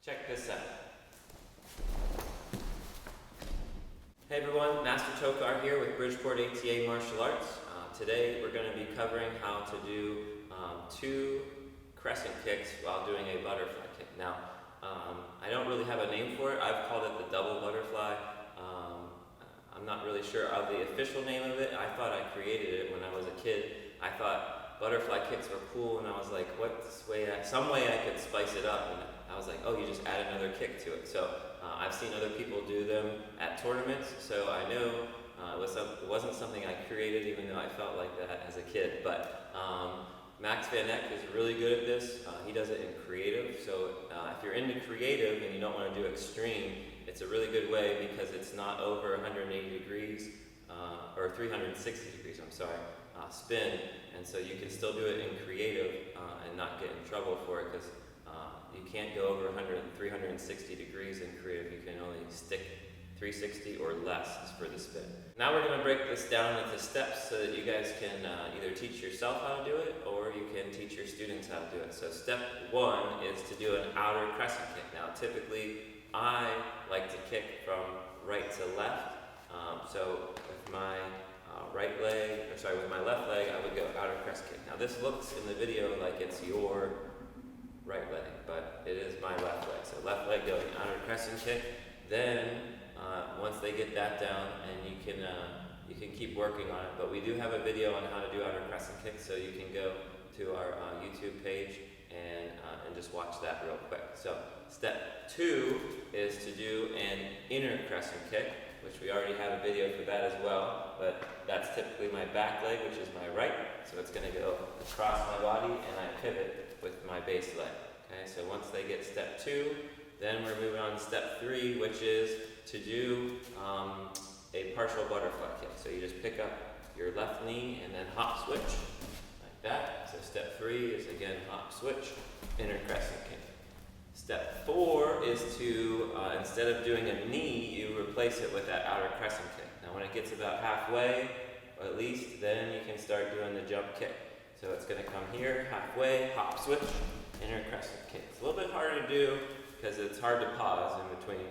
Check this out. Hey everyone, Master Thokar here with Bridgeport ATA Martial Arts. Today we're going to be covering how to do 2 crescent kicks while doing a butterfly kick. Now, I don't really have a name for it. I've called it the double butterfly. I'm not really sure of the official name of it. I thought I created it when I was a kid. I thought butterfly kicks were cool, and I was like, some way I could spice it up. And I was like, oh, you just add another kick to it. So I've seen other people do them at tournaments, so I know it wasn't something I created, even though I felt like that as a kid. But Max Van Eck is really good at this. He does it in creative, so if you're into creative and you don't want to do extreme, it's a really good way because it's not over 180 degrees, or 360 degrees, I'm sorry, spin, and so you can still do it in creative and not get in trouble for it, because you can't go over 360 degrees in creative. You can only stick 360 or less for the spin. Now we're going to break this down into steps so that you guys can either teach yourself how to do it, or you can teach your students how to do it. So step 1 is to do an outer crescent kick. Now typically I like to kick from right to left. So with my with my left leg, I would go outer crescent kick. Now this looks in the video like it's your right leg, but it is my left leg. So left leg going outer crescent kick. Then once they get that down, and you can keep working on it. But we do have a video on how to do outer crescent kick, so you can go to our YouTube page and just watch that real quick. So step 2 is to do an inner crescent kick, which we already have a video for that as well, but that's typically my back leg, which is my right. So it's going to go across my body, and I pivot with my base leg. Okay, so once they get step 2, then we're moving on to step 3, which is to do a partial butterfly kick. So you just pick up your left knee and then hop switch, like that. So step 3 is again hop switch, inner crescent kick. Step 4 is to, instead of doing a knee, you replace it with that outer crescent kick. Now when it gets about halfway, or at least, then you can start doing the jump kick. So it's going to come here, halfway, hop switch, inner crescent kick. It's a little bit harder to do because it's hard to pause in between.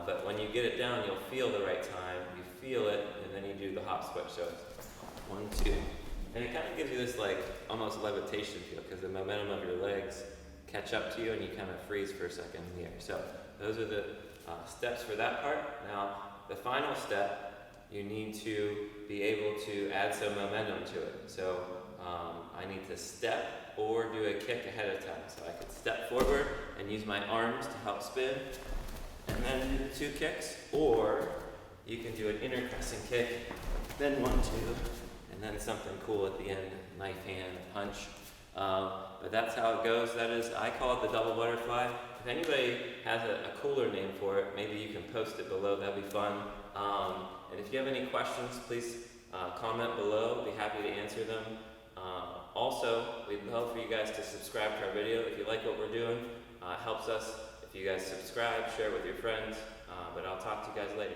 But when you get it down, you'll feel the right time. You feel it, and then you do the hop switch. So it's 1, 2. And it kind of gives you this like almost levitation feel, because the momentum of your legs catch up to you and you kind of freeze for a second in the air. So those are the steps for that part. Now the final step, you need to be able to add some momentum to it. So I need to step or do a kick ahead of time. So I could step forward and use my arms to help spin, and then do the 2 kicks, or you can do an inner crescent kick, then 1, 2, and then something cool at the end, knife hand, punch. But that's how it goes. That is, I call it the double butterfly. If anybody has a cooler name for it, maybe you can post it below. That'd be fun. And if you have any questions, please comment below. I'd be happy to answer them. Also, we'd love for you guys to subscribe to our video. If you like what we're doing, it helps us if you guys subscribe, share it with your friends. But I'll talk to you guys later.